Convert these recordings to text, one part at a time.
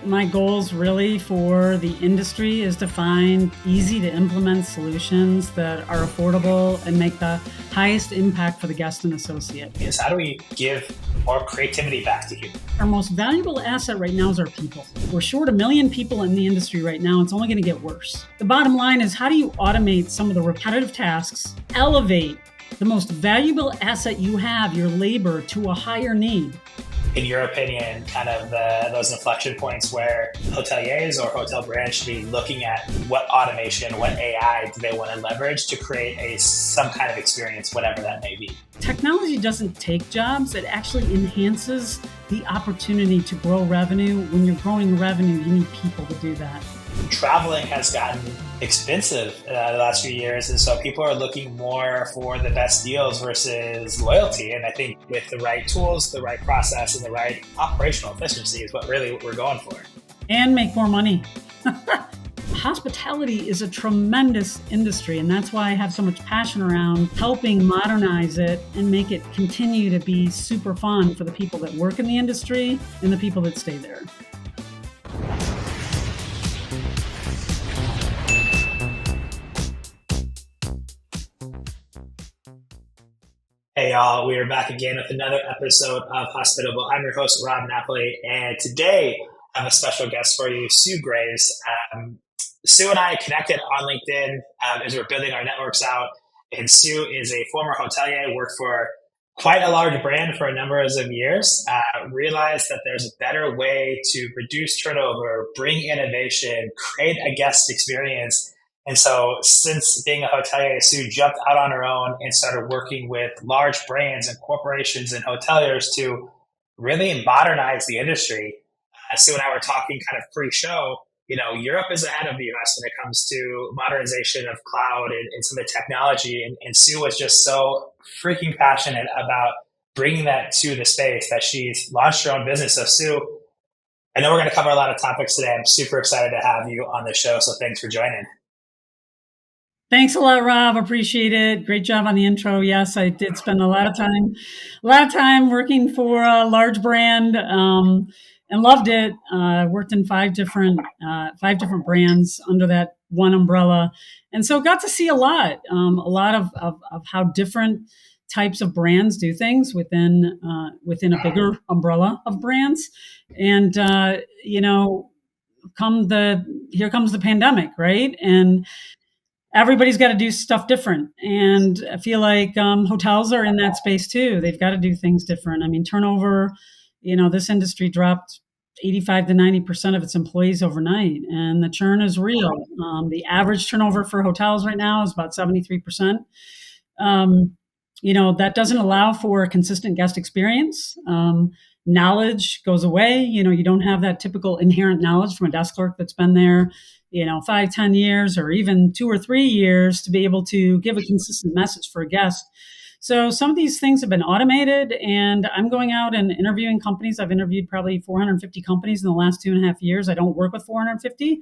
My goals really for the industry is to find easy to implement solutions that are affordable and make the highest impact for the guest and associate. Is how do we give more creativity back to humans? Our most valuable asset right now is our people. We're short 1 million people in the industry right now. It's only going to get worse. The bottom line is, how do you automate some of the repetitive tasks, elevate the most valuable asset you have, your labor, to a higher need? In your opinion, kind of those inflection points where hoteliers or hotel brands should be looking at what automation, what AI do they want to leverage to create some kind of experience, whatever that may be? Technology doesn't take jobs. It actually enhances the opportunity to grow revenue. When you're growing revenue, you need people to do that. Traveling has gotten expensive the last few years, and so people are looking more for the best deals versus loyalty. And I think with the right tools, the right process, and the right operational efficiency is what really we're going for. And make more money. Hospitality is a tremendous industry, and that's why I have so much passion around helping modernize it and make it continue to be super fun for the people that work in the industry and the people that stay there. Hey y'all, we are back again with another episode of Hospitable. I'm your host, Rob Napoli, and today I have a special guest for you, Sue Graves. Sue and I connected on LinkedIn as we're building our networks out, and Sue is a former hotelier, worked for quite a large brand for a number of years, realized that there's a better way to reduce turnover, bring innovation, create a guest experience. And so since being a hotelier, Sue jumped out on her own and started working with large brands and corporations and hoteliers to really modernize the industry. Sue and I were talking kind of pre-show. You know, Europe is ahead of the US when it comes to modernization of cloud and some of the technology. And Sue was just so freaking passionate about bringing that to the space that she's launched her own business. So Sue, I know we're going to cover a lot of topics today. I'm super excited to have you on the show. So thanks for joining. Thanks a lot, Rob. Appreciate it. Great job on the intro. Yes, I did spend a lot of time working for a large brand, and loved it. Worked in five different brands under that one umbrella, and so got to see a lot of how different types of brands do things within a bigger umbrella of brands. And here comes the pandemic, right? And everybody's got to do stuff different. And I feel like hotels are in that space too. They've got to do things different. I mean, turnover, this industry dropped 85 to 90% of its employees overnight, and the churn is real. The average turnover for hotels right now is about 73%. That doesn't allow for a consistent guest experience. Knowledge goes away. You don't have that typical inherent knowledge from a desk clerk that's been there 5-10 years or even 2 or 3 years to be able to give a consistent message for a guest. So some of these things have been automated, and I'm going out and interviewing companies. I've interviewed probably 450 companies in the last 2.5 years. I don't work with 450,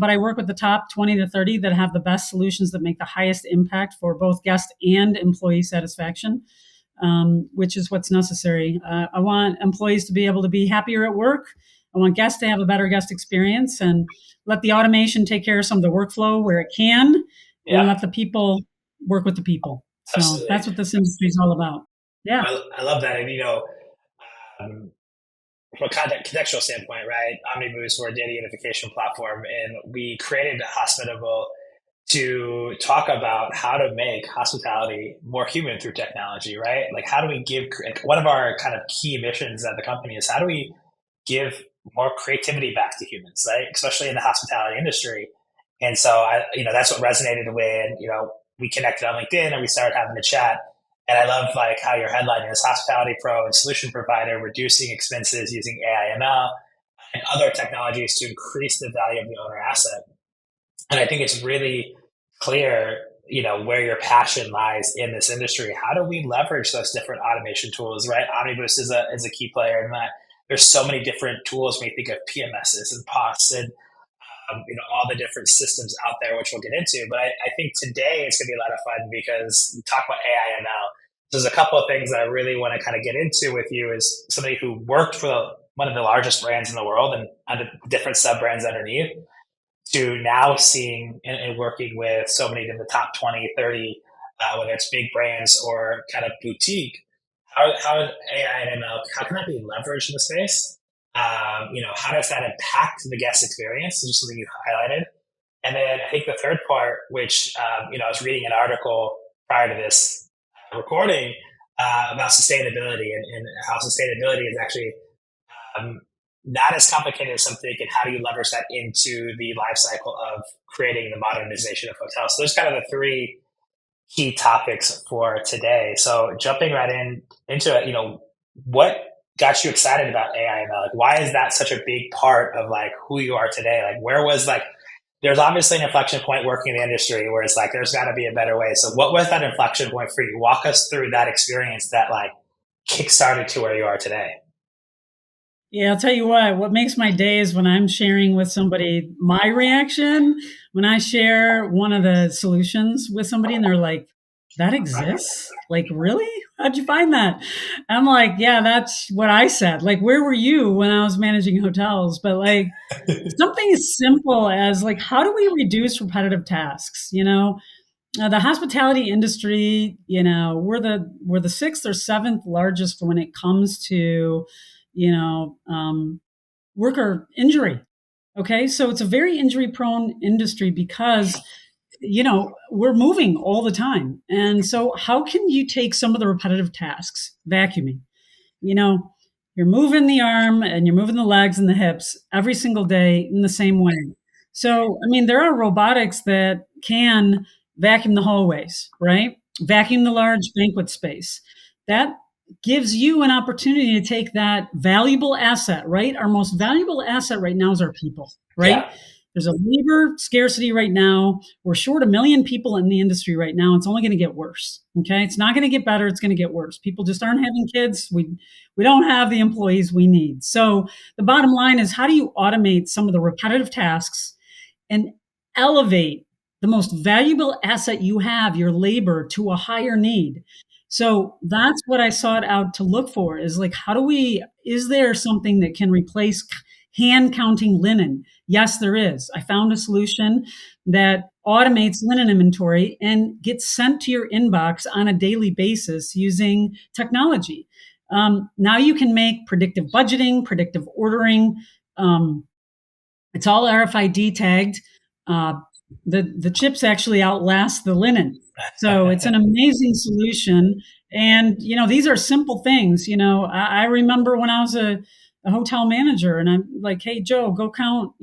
but I work with the top 20 to 30 that have the best solutions that make the highest impact for both guest and employee satisfaction, which is what's necessary. I want employees to be able to be happier at work. I want guests to have a better guest experience, and let the automation take care of some of the workflow where it can, and let the people work with the people. So Absolutely. That's what this industry is all about. Yeah. I love that. And, from a contextual standpoint, right? Omnibus, we're a data unification platform, and we created Hospitable to talk about how to make hospitality more human through technology, right? Like, how do we give, one of our kind of key missions at the company is how do we give more creativity back to humans, right? Especially in the hospitality industry. And so that's what resonated when, we connected on LinkedIn and we started having a chat. And I love like how your headline is Hospitality Pro and Solution Provider, reducing expenses using AI ML and other technologies to increase the value of the owner asset. And I think it's really clear, where your passion lies in this industry. How do we leverage those different automation tools, right? Omnibus is a key player in that. There's so many different tools when you think of PMSs and POS and all the different systems out there, which we'll get into. But I think today it's going to be a lot of fun because we talk about AI and now. There's a couple of things that I really want to kind of get into with you as somebody who worked for one of the largest brands in the world and under different sub brands underneath, to now seeing and working with so many of the top 20, 30, whether it's big brands or kind of boutique. How is AI and ML, how can that be leveraged in the space? How does that impact the guest experience? Just something you highlighted. And then I think the third part, which, I was reading an article prior to this recording about sustainability and how sustainability is actually um, not as complicated as some think, and how do you leverage that into the life cycle of creating the modernization of hotels? So those kind of the three key topics for today. So jumping right into it, what got you excited about AI ML? Like, why is that such a big part of like who you are today? Like, where was like, there's obviously an inflection point working in the industry where it's like, there's got to be a better way. So what was that inflection point for you? Walk us through that experience that like kickstarted to where you are today. Yeah, I'll tell you what makes my day is when I'm sharing with somebody my reaction, when I share one of the solutions with somebody and they're like, that exists? Like, really? How'd you find that? I'm like, yeah, that's what I said. Like, where were you when I was managing hotels? But like, something as simple as like, how do we reduce repetitive tasks? The hospitality industry, we're the sixth or seventh largest when it comes to, you know, um, worker injury. Okay, so it's a very injury prone industry because we're moving all the time, and so how can you take some of the repetitive tasks, vacuuming? you know, you're moving the arm and you're moving the legs and the hips every single day in the same way. So, I mean, there are robotics that can vacuum the hallways, right? Vacuum the large banquet space. That gives you an opportunity to take that valuable asset, right? Our most valuable asset right now is our people, right? Yeah. There's a labor scarcity right now. We're short 1 million people in the industry right now. It's only going to get worse. Okay. It's not going to get better. It's going to get worse. People just aren't having kids. We don't have the employees we need. So the bottom line is, how do you automate some of the repetitive tasks and elevate the most valuable asset you have, your labor, to a higher need? So that's what I sought out to look for, is like, is there something that can replace hand counting linen? Yes, there is. I found a solution that automates linen inventory and gets sent to your inbox on a daily basis using technology. Now you can make predictive budgeting, predictive ordering. It's all RFID tagged. Uh, the chips actually outlast the linen, so it's an amazing solution. And these are simple things. I remember when I was a hotel manager, and I'm like, "Hey, Joe, go count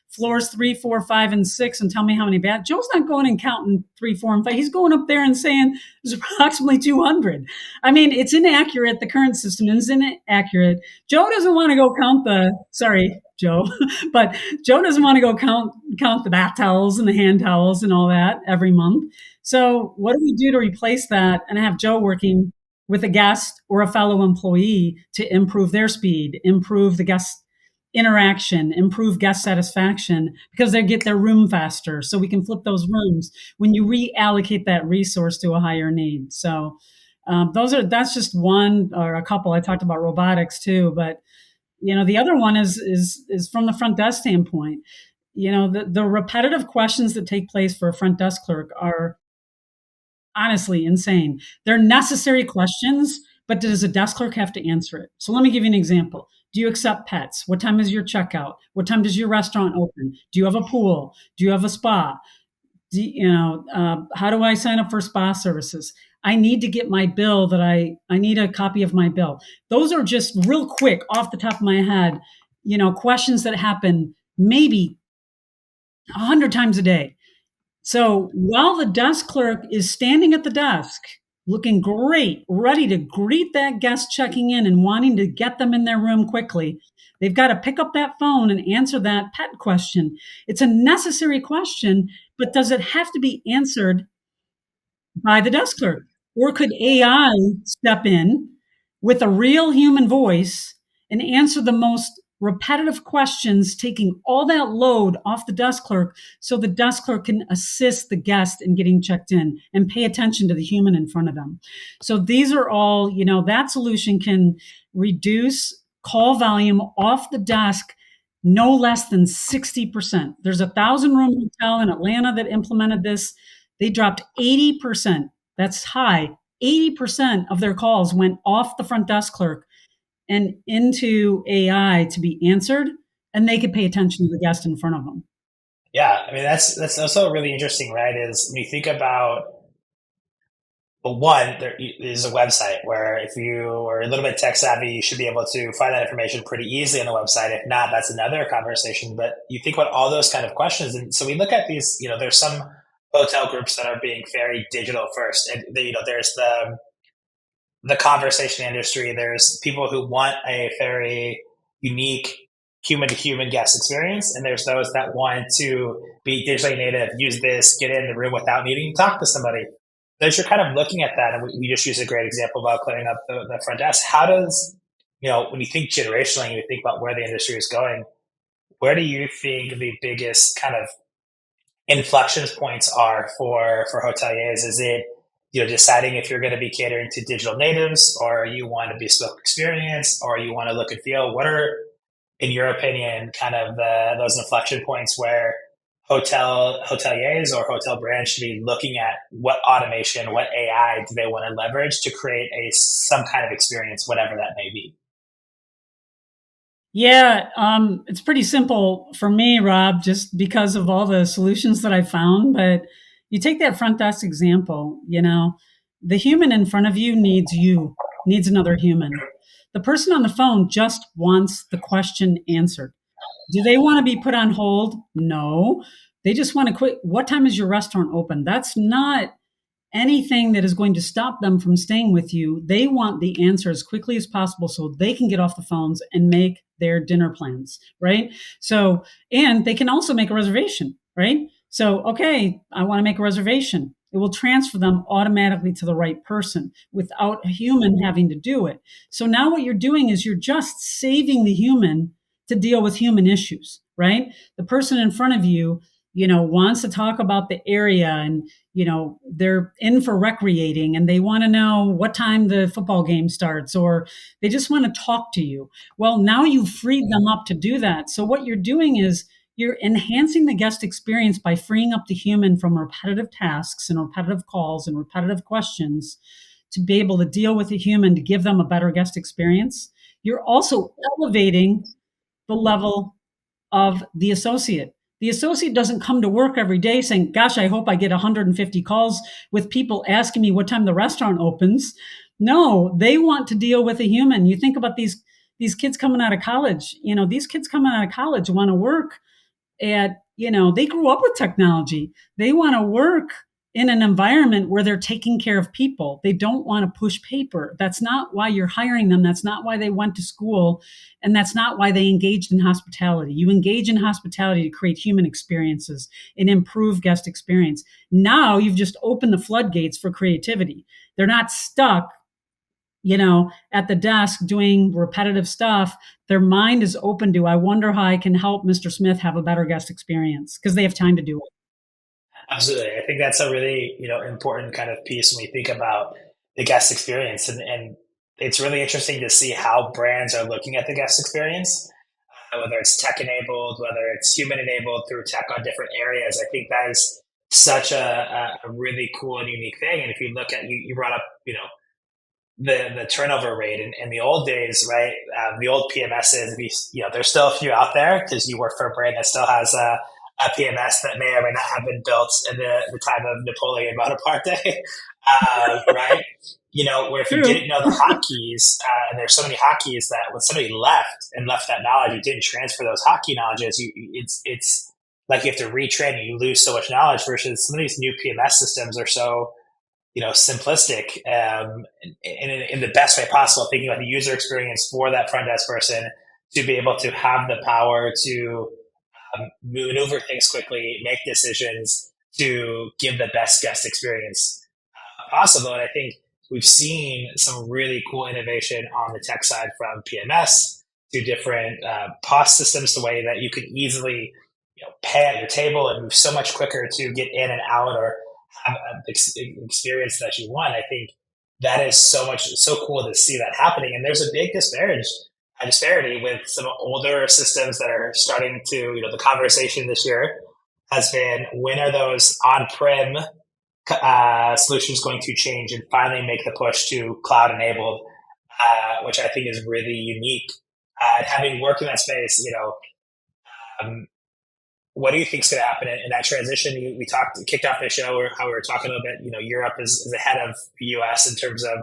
floors 3, 4, 5, and 6, and tell me how many bad." Joe's not going and counting 3, 4, and 5. He's going up there and saying there's approximately 200. I mean, it's inaccurate. The current system is inaccurate. Joe doesn't want to go count sorry, Joe, but Joe doesn't want to go count the bath towels and the hand towels and all that every month. So what do we do to replace that and have Joe working with a guest or a fellow employee to improve their speed, improve the guest interaction, improve guest satisfaction, because they get their room faster. So we can flip those rooms when you reallocate that resource to a higher need. So that's just one or a couple. I talked about robotics too, but the other one is from the front desk standpoint. The repetitive questions that take place for a front desk clerk are honestly insane. They're necessary questions, but does a desk clerk have to answer it? So let me give you an example. Do you accept pets? What time is your checkout? What time does your restaurant open? Do you have a pool? Do you have a spa? How do I sign up for spa services? I need to get my bill I need a copy of my bill. Those are just real quick off the top of my head, questions that happen maybe 100 times a day. So while the desk clerk is standing at the desk, looking great, ready to greet that guest checking in and wanting to get them in their room quickly, they've got to pick up that phone and answer that pet question. It's a necessary question, but does it have to be answered by the desk clerk? Or could AI step in with a real human voice and answer the most repetitive questions, taking all that load off the desk clerk so the desk clerk can assist the guest in getting checked in and pay attention to the human in front of them? So these are all, that solution can reduce call volume off the desk no less than 60%. There's a 1,000-room hotel in Atlanta that implemented this. They dropped 80%. That's high. 80% of their calls went off the front desk clerk and into AI to be answered, and they could pay attention to the guest in front of them. Yeah, I mean that's also really interesting, right? Is when you think about, well, one, there is a website where if you are a little bit tech savvy, you should be able to find that information pretty easily on the website. If not, that's another conversation. But you think about all those kind of questions, and so we look at these. There's some hotel groups that are being very digital first, and there's the conversation industry. There's people who want a very unique human to human guest experience. And there's those that want to be digitally native, use this, get in the room without needing to talk to somebody. As you're kind of looking at that, and we just use a great example about clearing up the front desk. How does, when you think generationally, and you think about where the industry is going, where do you think the biggest kind of inflection points are for hoteliers? Is it deciding if you're going to be catering to digital natives, or you want to be bespoke experience, or you want to look and feel? What are, in your opinion, kind of those inflection points where hoteliers or hotel brands should be looking at what automation, what AI do they want to leverage to create some kind of experience, whatever that may be? Yeah, it's pretty simple for me, Rob, just because of all the solutions that I found. But you take that front desk example, the human in front of you, needs another human. The person on the phone just wants the question answered. Do they want to be put on hold? No. They just want to quit. What time is your restaurant open? That's not anything that is going to stop them from staying with you. They want the answer as quickly as possible so they can get off the phones and make their dinner plans, right? So, and they can also make a reservation, right? So, okay, I want to make a reservation. It will transfer them automatically to the right person without a human having to do it. So now what you're doing is you're just saving the human to deal with human issues, right? The person in front of you, wants to talk about the area, and they're in for recreating and they want to know what time the football game starts, or they just want to talk to you. Well, now you've freed them up to do that. So what you're doing is you're enhancing the guest experience by freeing up the human from repetitive tasks and repetitive calls and repetitive questions to be able to deal with the human to give them a better guest experience. You're also elevating the level of the associate. The associate doesn't come to work every day saying, gosh, I hope I get 150 calls with people asking me what time the restaurant opens. No, they want to deal with a human. You think about these kids coming out of college. These kids coming out of college want to work at, they grew up with technology. They want to work in an environment where they're taking care of people. They don't want to push paper. That's not why you're hiring them. That's not why they went to school. And that's not why they engaged in hospitality. You engage in hospitality to create human experiences and improve guest experience. Now you've just opened the floodgates for creativity. They're not stuck, at the desk doing repetitive stuff. Their mind is open to, I wonder how I can help Mr. Smith have a better guest experience, because they have time to do it. Absolutely. I think that's a really, important kind of piece when we think about the guest experience. And it's really interesting to see how brands are looking at the guest experience, whether it's tech enabled, whether it's human enabled through tech on different areas. I think that is such a really cool and unique thing. And if you look at, you brought up, the turnover rate in the old days, right? The old PMSs, there's still a few out there because you work for a brand that still has a PMS that may or may not have been built in the time of Napoleon Bonaparte, right? Where if you True. didn't know the hotkeys, and there's so many hotkeys that when somebody left that knowledge, you didn't transfer those hotkey knowledges. It's like you have to retrain, and you lose so much knowledge. Versus some of these new PMS systems are so simplistic, in the best way possible, thinking about the user experience for that front desk person to be able to have the power to maneuver things quickly, make decisions to give the best guest experience possible. And I think we've seen some really cool innovation on the tech side, from PMS to different POS systems, the way that you can easily pay at your table and move so much quicker to get in and out, or have an experience that you want. I think that is so cool to see that happening. And there's a big disparage disparity with some older systems that are starting to, the conversation this year has been, when are those on-prem solutions going to change and finally make the push to cloud enabled, which I think is really unique. Having worked in that space, um, what do you think is going to happen in that transition? We kicked off the show, or how we were talking a little bit. Europe is ahead of the U.S. in terms of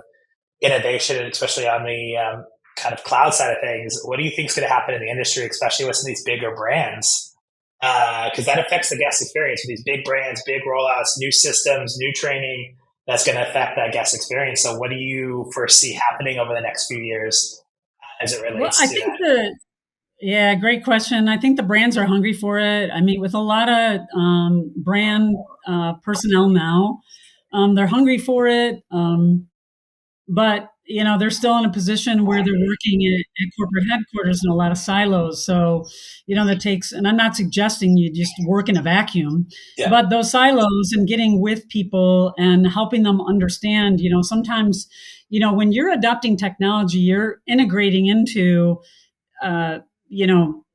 innovation, and especially on the kind of cloud side of things. What do you think is going to happen in the industry, especially with some of these bigger brands? Because that affects the guest experience with these big brands, big rollouts, new systems, new training. That's going to affect that guest experience. So, what do you foresee happening over the next few years as it Well, relates I to think that? yeah, great question. I think the brands are hungry for it. I mean, with a lot of brand personnel now, they're hungry for it. But they're still in a position where they're working at corporate headquarters in a lot of silos. So that takes, and I'm not suggesting you just work in a vacuum, Yeah. but those silos and getting with people and helping them understand, sometimes when you're adopting technology, you're integrating into uh, you know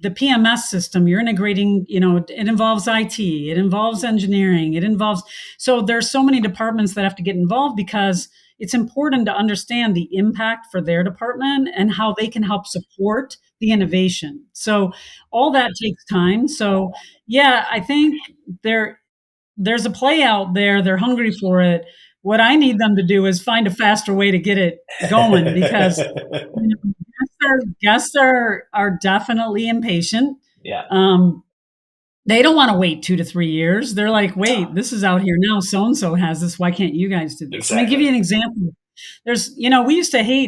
the PMS system. You're integrating, it involves IT, it involves engineering, it involves, so there's so many departments that have to get involved, because it's important to understand the impact for their department and how they can help support the innovation. So all that takes time. So yeah, I think there's a play out there. They're hungry for it. What I need them to do is find a faster way to get it going, because guests are definitely impatient. Yeah. Um, they don't want to wait 2 to 3 years. They're like, wait, this is out here now. So and so has this. Why can't you guys do this? Let me give Exactly. you an example.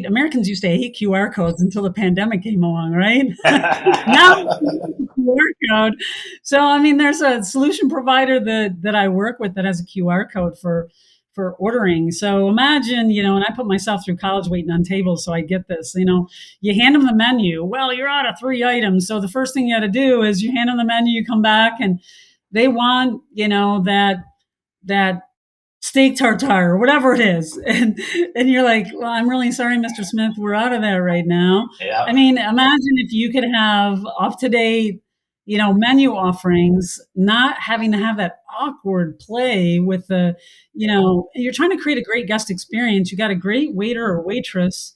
Americans used to hate QR codes until the pandemic came along, right? Now QR code. So I mean, there's a solution provider that I work with that has a QR code for ordering. So imagine, and I put myself through college waiting on tables, so I get this. You hand them the menu. Well, you're out of 3 items, so the first thing you got to do is you hand them the menu. You come back, and they want, that steak tartare or whatever it is, and you're like, well, I'm really sorry, Mr. Smith, we're out of that right now. Yeah. I mean, imagine if you could have up to date, menu offerings, not having to have that awkward play with you're trying to create a great guest experience. You got a great waiter or waitress,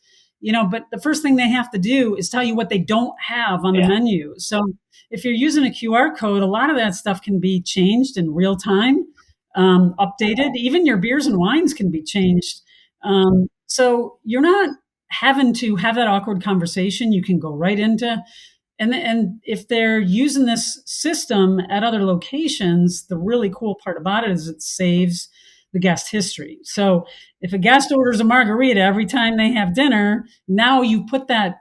but the first thing they have to do is tell you what they don't have on the Yeah. menu. So if you're using a QR code, a lot of that stuff can be changed in real time, updated. Even your beers and wines can be changed. So you're not having to have that awkward conversation. You can go right into, and if they're using this system at other locations, the really cool part about it is it saves the guest history. So if a guest orders a margarita every time they have dinner, now you put that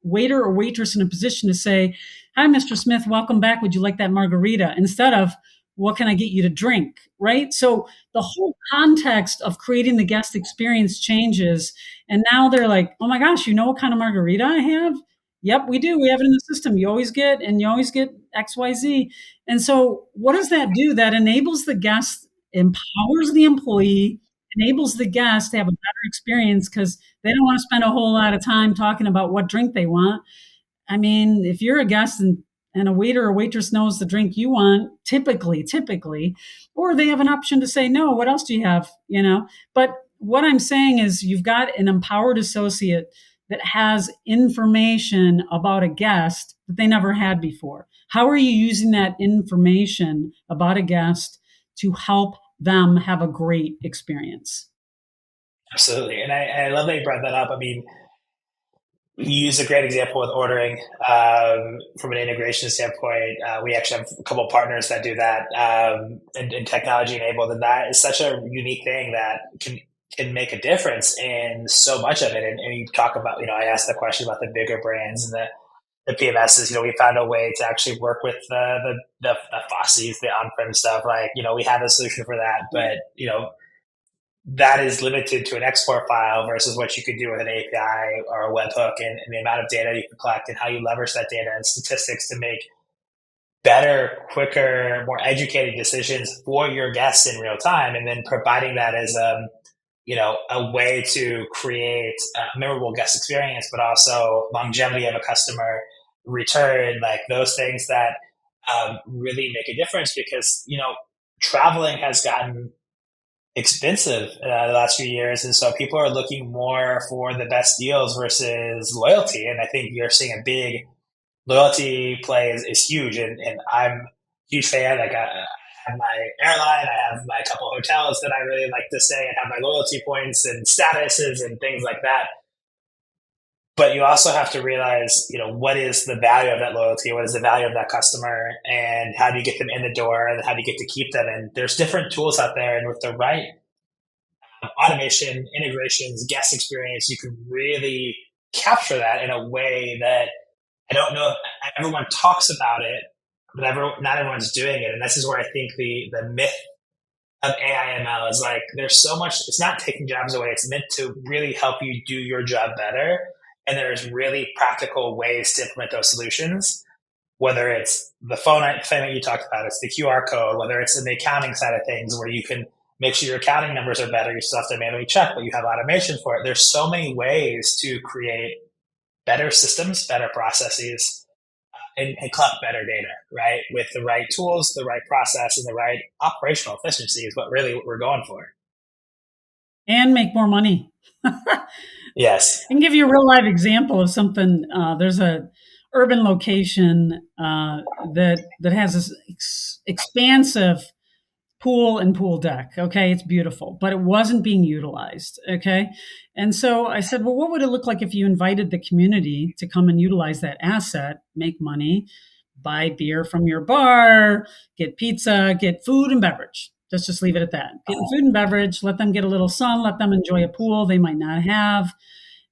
waiter or waitress in a position to say, "Hi, Mr. Smith, welcome back. Would you like that margarita?" Instead of, "What can I get you to drink?" Right? So the whole context of creating the guest experience changes. And now they're like, "Oh my gosh, you know what kind of margarita I have?" "Yep, we do. We have it in the system. You always get XYZ." And so what does that do? That enables the guest, empowers the employee, enables the guest to have a better experience, because they don't want to spend a whole lot of time talking about what drink they want. I mean, if you're a guest and a waiter or waitress knows the drink you want, typically, or they have an option to say, no, what else do you have? But what I'm saying is you've got an empowered associate that has information about a guest that they never had before. How are you using that information about a guest to help them have a great experience? Absolutely. And I love that you brought that up. I mean, you use a great example with ordering from an integration standpoint. We actually have a couple of partners that do that, and technology enabled, and that is such a unique thing that can make a difference in so much of it. And you talk about, I asked the question about the bigger brands and the PMSs. We found a way to actually work with the Fosse's, the on-prem stuff. Like, we have a solution for that, but that is limited to an export file versus what you could do with an API or a webhook, and the amount of data you can collect and how you leverage that data and statistics to make better, quicker, more educated decisions for your guests in real time, and then providing that as a way to create a memorable guest experience, but also longevity of a customer return, like those things that really make a difference because, traveling has gotten expensive the last few years. And so people are looking more for the best deals versus loyalty. And I think you're seeing a big loyalty play is huge. And I'm a huge fan. Like I have my airline, I have my couple hotels that I really like to stay and have my loyalty points and statuses and things like that. But you also have to realize, what is the value of that loyalty? What is the value of that customer? And how do you get them in the door? And how do you get to keep them? And there's different tools out there. And with the right automation, integrations, guest experience, you can really capture that in a way that I don't know if everyone talks about it, but not everyone's doing it. And this is where I think the myth of AI ML is like, there's so much, it's not taking jobs away. It's meant to really help you do your job better. And there's really practical ways to implement those solutions, whether it's the phone thing that you talked about, it's the QR code, whether it's in the accounting side of things where you can make sure your accounting numbers are better. You still have to manually check, but you have automation for it. There's so many ways to create better systems, better processes, and collect better data, right? With the right tools, the right process, and the right operational efficiency is what we're going for. And make more money. Yes. I can give you a real live example of something. There's a urban location that has this expansive pool and pool deck. Okay, it's beautiful, but it wasn't being utilized. Okay, and so I said, well, what would it look like if you invited the community to come and utilize that asset, make money, buy beer from your bar, get pizza, get food and beverage. Let's just leave it at that. Get food and beverage, let them get a little sun, let them enjoy a pool they might not have.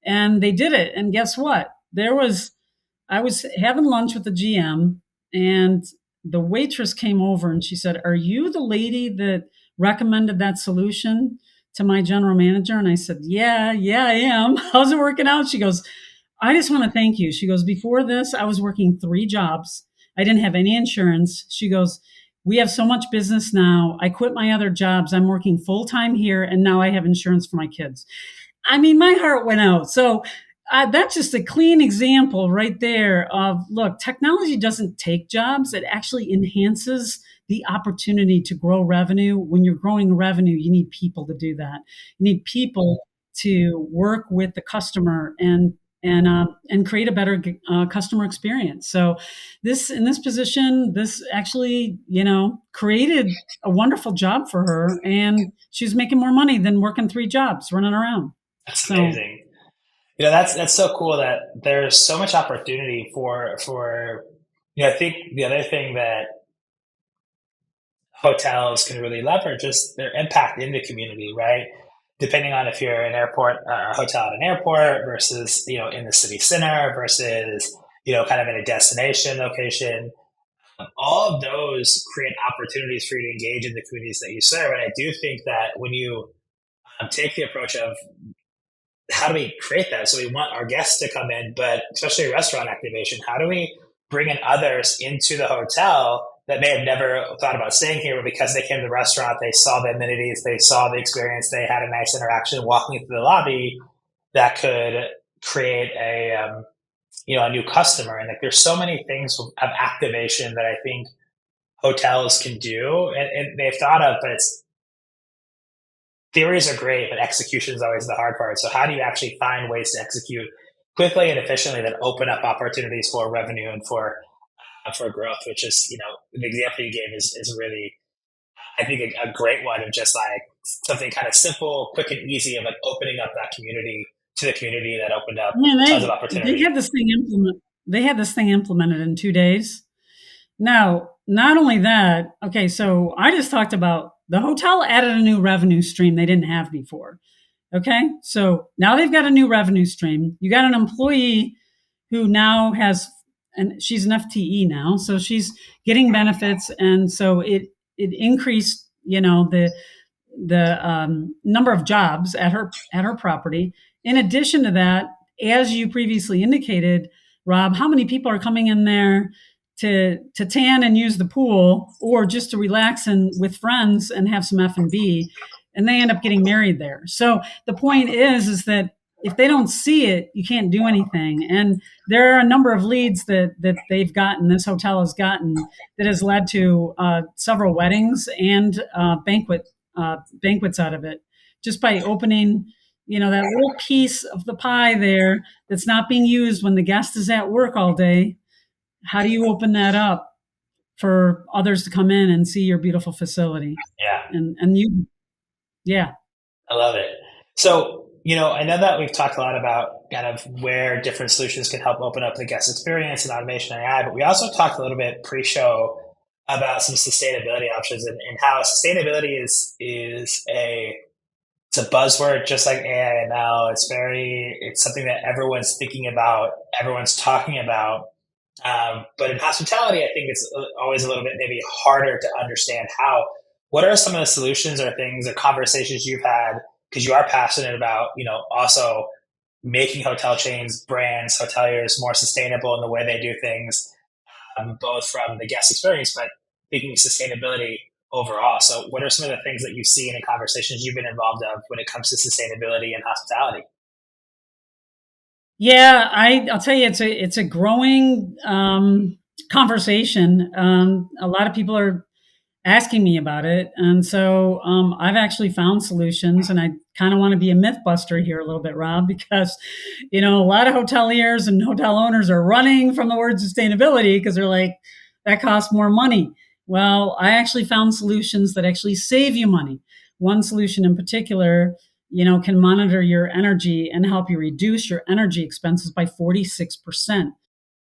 And they did it. And guess what? I was having lunch with the GM, and the waitress came over and she said, "Are you the lady that recommended that solution to my general manager?" And I said, yeah, I am. How's it working out? She goes, "I just want to thank you." She goes, "Before this, I was working 3 jobs. I didn't have any insurance." She goes, "We have so much business now. I quit my other jobs. I'm working full time here, and now I have insurance for my kids." I mean, my heart went out. So that's just a clean example right there of, look, technology doesn't take jobs. It actually enhances the opportunity to grow revenue. When you're growing revenue, you need people to do that. You need people to work with the customer and create a better customer experience. So in this position, this actually, created a wonderful job for her, and she's making more money than working 3 jobs running around. That's So amazing. That's so cool that there's so much opportunity for. I think the other thing that hotels can really leverage is their impact in the community, right? Depending on if you're an airport or a hotel at an airport versus in the city center versus kind of in a destination location. All of those create opportunities for you to engage in the communities that you serve. And I do think that when you take the approach of how do we create that? So we want our guests to come in, but especially restaurant activation, how do we bring in others into the hotel that may have never thought about staying here, but because they came to the restaurant, they saw the amenities, they saw the experience, they had a nice interaction walking into the lobby that could create a new customer. And like, there's so many things of activation that I think hotels can do and they've thought of, but theories are great, but execution is always the hard part. So how do you actually find ways to execute quickly and efficiently that open up opportunities for revenue and for growth? Which is, the example you gave is really, I think, a great one of just like something kind of simple, quick, and easy of like opening up that community to the community that opened up tons of opportunity. They had this thing implemented in 2 days. Now, not only that, okay, so I just talked about the hotel added a new revenue stream they didn't have before. Okay, so now they've got a new revenue stream. You got an employee who now has, and she's an FTE now, so she's getting benefits, and so it increased, the number of jobs at her property. In addition to that, as you previously indicated, Rob, how many people are coming in there to tan and use the pool, or just to relax and with friends and have some F&B? and they end up getting married there. So the point is that if they don't see it, you can't do anything. And there are a number of leads that they've gotten, this hotel has gotten, that has led to several weddings and banquets out of it, just by opening, that little piece of the pie there that's not being used when the guest is at work all day. How do you open that up for others to come in and see your beautiful facility? Yeah, And you, yeah. I love it. So, I know that we've talked a lot about kind of where different solutions can help open up the guest experience and automation and AI, but we also talked a little bit pre-show about some sustainability options and how sustainability it's a buzzword just like AI and ML. It's something that everyone's thinking about, everyone's talking about. But in hospitality, I think it's always a little bit maybe harder to understand what are some of the solutions or things or conversations you've had, because you are passionate about, also making hotel chains, brands, hoteliers more sustainable in the way they do things, both from the guest experience, but thinking sustainability overall. So what are some of the things that you see in the conversations you've been involved of when it comes to sustainability and hospitality? Yeah, I'll tell you, it's a growing conversation. A lot of people are asking me about it, and so I've actually found solutions. And I kind of want to be a myth buster here a little bit, Rob, because a lot of hoteliers and hotel owners are running from the word sustainability because they're like, that costs more money. Well, I actually found solutions that actually save you money. One solution in particular, can monitor your energy and help you reduce your energy expenses by 46%.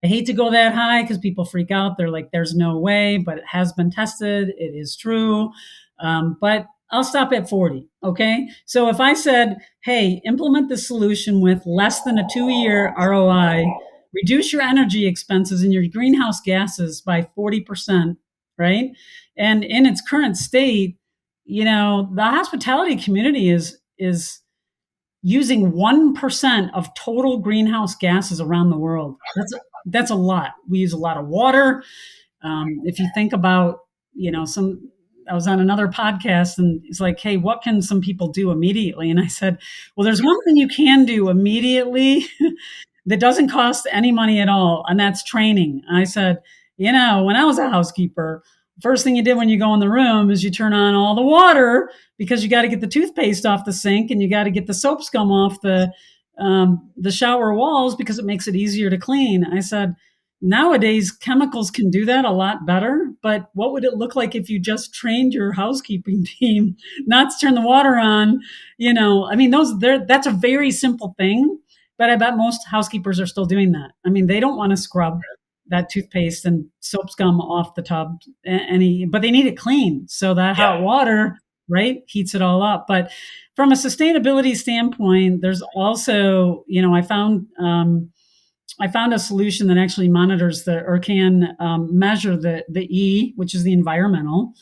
I hate to go that high because people freak out. They're like, there's no way, but it has been tested. It is true. But I'll stop at 40. Okay. So if I said, hey, implement this solution with less than a 2-year ROI, reduce your energy expenses and your greenhouse gases by 40%, right? And in its current state, the hospitality community is using 1% of total greenhouse gases around the world. That's a lot. We use a lot of water. If you think about, I was on another podcast and it's like, hey, what can some people do immediately? And I said, well, there's one thing you can do immediately that doesn't cost any money at all, and that's training. I said, when I was a housekeeper, first thing you did when you go in the room is you turn on all the water because you got to get the toothpaste off the sink and you got to get the soap scum off the shower walls because it makes it easier to clean. I said, nowadays chemicals can do that a lot better, but what would it look like if you just trained your housekeeping team not to turn the water on? I mean, that's a very simple thing, but I bet most housekeepers are still doing that. I mean, they don't want to scrub that toothpaste and soap scum off the tub but they need it clean. So that Yeah. hot water, right, heats it all up. But from a sustainability standpoint, there's also, I found a solution that actually monitors or can measure the E, which is the environmental,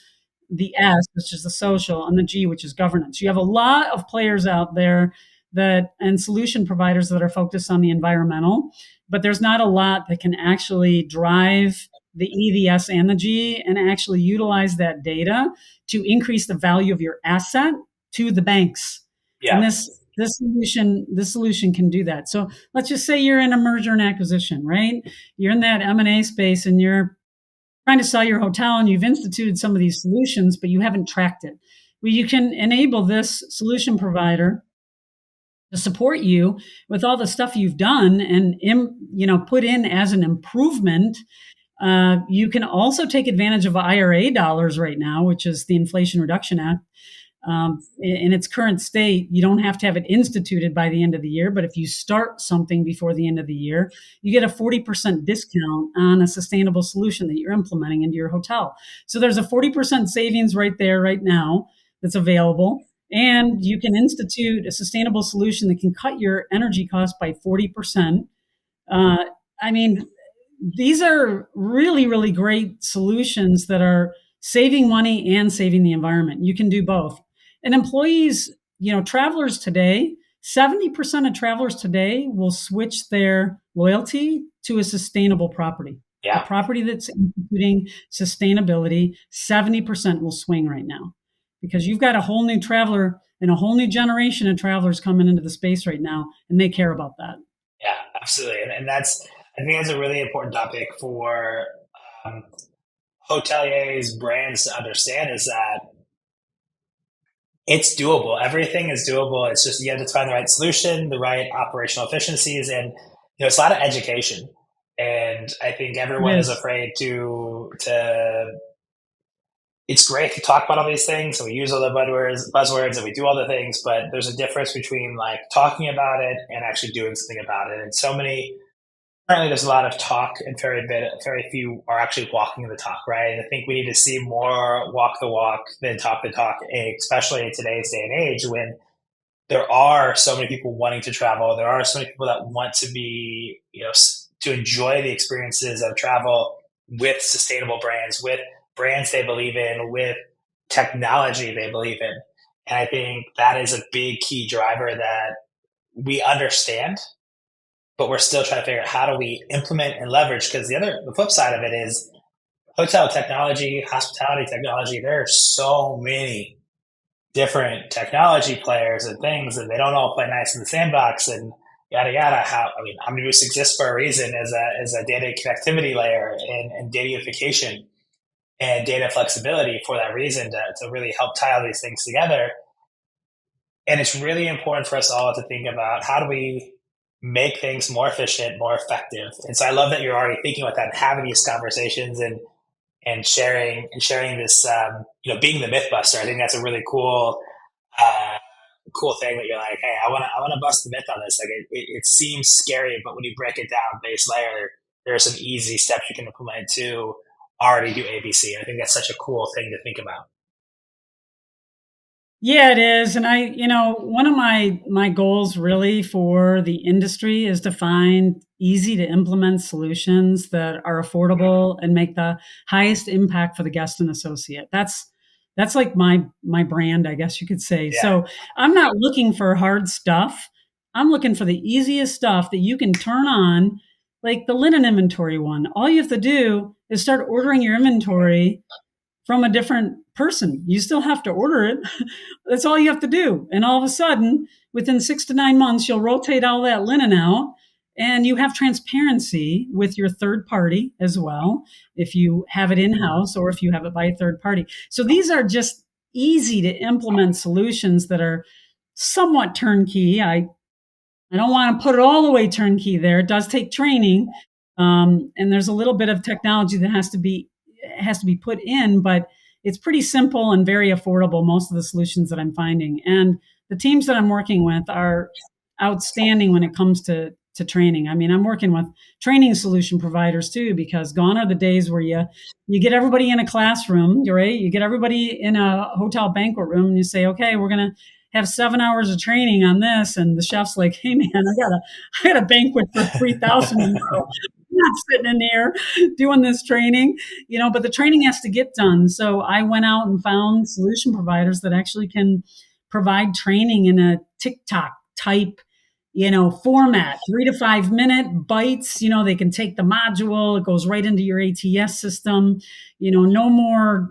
the S, which is the social, and the G, which is governance. You have a lot of players out there and solution providers that are focused on the environmental, but there's not a lot that can actually drive the E, the S, and the G and actually utilize that data to increase the value of your asset to the banks. And Yeah. this solution can do that. So let's just say you're in a merger and acquisition, right? You're in that M&A space and you're trying to sell your hotel and you've instituted some of these solutions, but you haven't tracked it. Well, you can enable this solution provider to support you with all the stuff you've done and put in as an improvement. You can also take advantage of IRA dollars right now, which is the Inflation Reduction Act. In its current state, you don't have to have it instituted by the end of the year, but if you start something before the end of the year, you get a 40% discount on a sustainable solution that you're implementing into your hotel. So there's a 40% savings right there, right now, that's available. And you can institute a sustainable solution that can cut your energy costs by 40%. I mean, these are really, really great solutions that are saving money and saving the environment. You can do both. And employees, travelers today, 70% of travelers today will switch their loyalty to a sustainable property. A Yeah. property that's including sustainability, 70% will swing right now. because you've got a whole new traveler and a whole new generation of travelers coming into the space right now, and they care about that. Yeah, absolutely. And that's, I think that's a really important topic for um, hoteliers, brands to understand is that it's doable. Everything is doable. It's just you have to find the right solution, the right operational efficiencies, and it's a lot of education. And I think It everyone is is. afraid to. It's great to talk about all these things, and we use all the buzzwords, and we do all the things. But there's a difference between like talking about it and actually doing something about it. And so many currently there's a lot of talk and very few are actually walking the talk, right? And I think we need to see more walk the walk than talk the talk, especially in today's day and age when there are so many people wanting to travel. There are so many people that want to be, to enjoy the experiences of travel with sustainable brands, with brands they believe in, with technology they believe in. And I think that is a big key driver that we understand, but we're still trying to figure out how do we implement and leverage, because the flip side of it is hotel technology, hospitality technology. There are so many different technology players and things, and they don't all play nice in the sandbox and yada yada. How many Boost exists for a reason as a data connectivity layer and data unification and data flexibility for that reason to really help tie all these things together. And it's really important for us all to think about how do we make things more efficient, more effective. And so I love that you're already thinking about that and having these conversations and sharing this, being the myth buster. I think that's a really cool thing that you're like, hey, I want to bust the myth on this. Like it seems scary, but when you break it down base layer, there are some easy steps you can implement to already do ABC. I think that's such a cool thing to think about. Yeah, it is. And one of my goals really for the industry is to find easy to implement solutions that are affordable and make the highest impact for the guest and associate. That's like my brand, I guess you could say. Yeah. So I'm not looking for hard stuff. I'm looking for the easiest stuff that you can turn on, like the linen inventory one. All you have to do is start ordering your inventory from a different person. You still have to order it. That's all you have to do. And all of a sudden, within 6 to 9 months, you'll rotate all that linen out and you have transparency with your third party as well, if you have it in house or if you have it by a third party. So these are just easy to implement solutions that are somewhat turnkey. I don't want to put it all the way turnkey there. It does take training, and there's a little bit of technology that has to be put in, but it's pretty simple and very affordable. Most of the solutions that I'm finding, and the teams that I'm working with are outstanding when it comes to training. I mean, I'm working with training solution providers too, because gone are the days where you get everybody in a classroom, right? You get everybody in a hotel banquet room, and you say, okay, we're gonna have 7 hours of training on this, and the chef's like, hey man, I got a banquet for 3,000 tomorrow. I'm not sitting in there doing this training, but the training has to get done. So I went out and found solution providers that actually can provide training in a TikTok type format, 3 to 5 minute bites. They can take the module, it goes right into your ATS system. No more,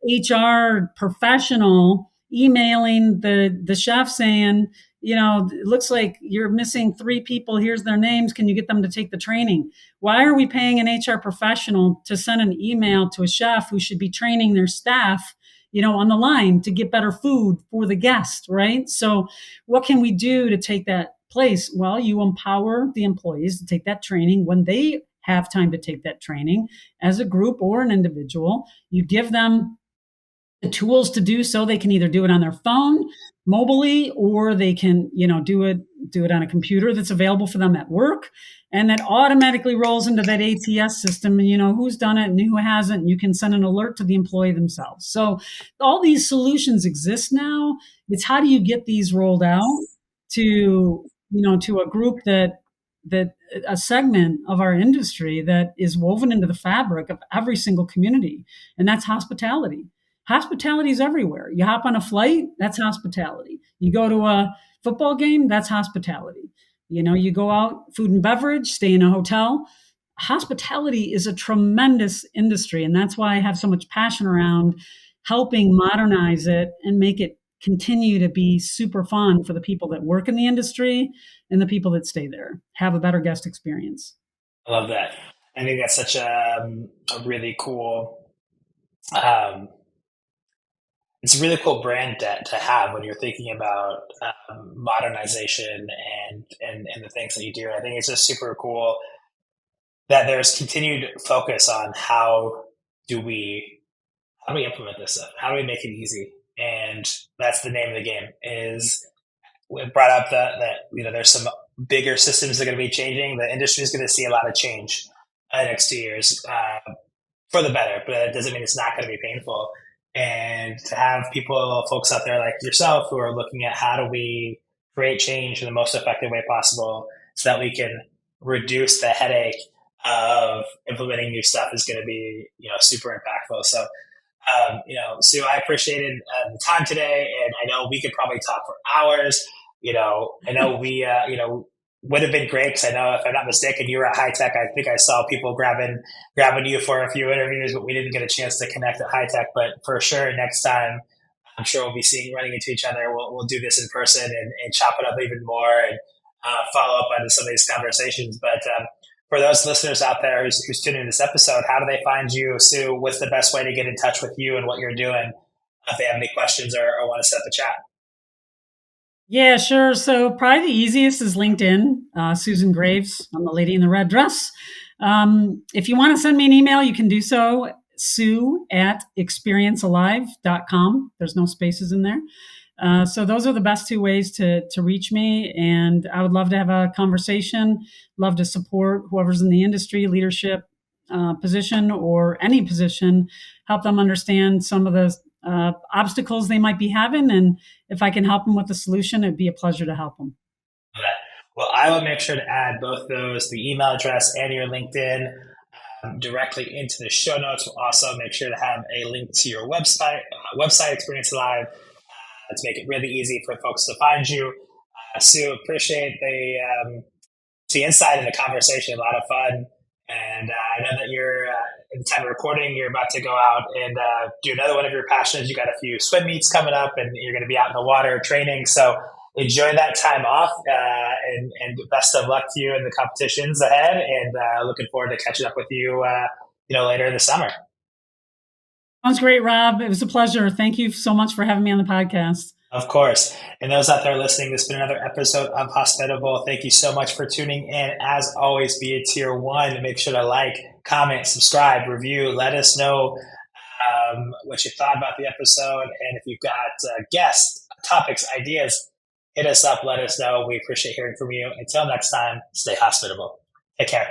HR professional emailing the chef saying, it looks like you're missing 3 people. Here's their names. Can you get them to take the training? Why are we paying an HR professional to send an email to a chef who should be training their staff, on the line to get better food for the guest, right? So what can we do to take that place? Well, you empower the employees to take that training when they have time to take that training as a group or an individual. You give them the tools to do so. They can either do it on their phone mobily, or they can do it on a computer that's available for them at work, and that automatically rolls into that ATS system. And who's done it and who hasn't, and you can send an alert to the employee themselves. So all these solutions exist now. It's how do you get these rolled out to a group that a segment of our industry that is woven into the fabric of every single community, and that's hospitality. Hospitality is everywhere. You hop on a flight, that's hospitality. You go to a football game, that's hospitality. You go out, food and beverage, stay in a hotel. Hospitality is a tremendous industry, and that's why I have so much passion around helping modernize it and make it continue to be super fun for the people that work in the industry and the people that stay there, have a better guest experience. I love that. I think that's such a really cool, um, it's a really cool brand to have when you're thinking about modernization and the things that you do. I think it's just super cool that there's continued focus on do we how do we implement this stuff? How do we make it easy? And that's the name of the game. Is we brought up that there's some bigger systems that are going to be changing. The industry is going to see a lot of change in the next 2 years for the better, but it doesn't mean it's not going to be painful. And to have folks out there like yourself who are looking at how do we create change in the most effective way possible so that we can reduce the headache of implementing new stuff is going to be, super impactful. So, Sue, I appreciated the time today, and I know we could probably talk for hours. I know we, would have been great because I know, if I'm not mistaken, you were at High Tech. I think I saw people grabbing you for a few interviews, but we didn't get a chance to connect at High Tech. But for sure, next time, I'm sure we'll be running into each other. We'll do this in person and chop it up even more and follow up on some of these conversations. But for those listeners out there who's tuning in this episode, how do they find you, Sue? What's the best way to get in touch with you and what you're doing if they have any questions or want to set up a chat? Yeah, sure. So probably the easiest is LinkedIn, Susan Graves. I'm the lady in the red dress. If you want to send me an email, you can do so, sue@experiencealive.com. There's no spaces in there. So those are the best two ways to reach me. And I would love to have a conversation, love to support whoever's in the industry, leadership position or any position, help them understand some of the obstacles they might be having. And if I can help them with the solution, it'd be a pleasure to help them. Well, I will make sure to add both those, the email address and your LinkedIn, directly into the show notes. We'll also make sure to have a link to your website, Experience Alive, to make it really easy for folks to find you. Sue, appreciate the insight in the conversation. A lot of fun. And I know that you're, in the time of recording, you're about to go out and do another one of your passions. You got a few swim meets coming up and you're going to be out in the water training. So enjoy that time off and best of luck to you in the competitions ahead. And looking forward to catching up with you, later in the summer. Sounds great, Rob. It was a pleasure. Thank you so much for having me on the podcast. Of course. And those out there listening, this has been another episode of Hospitable. Thank you so much for tuning in. As always, be a tier 1. Make sure to like, comment, subscribe, review. Let us know what you thought about the episode. And if you've got guests, topics, ideas, hit us up. Let us know. We appreciate hearing from you. Until next time, stay hospitable. Take care.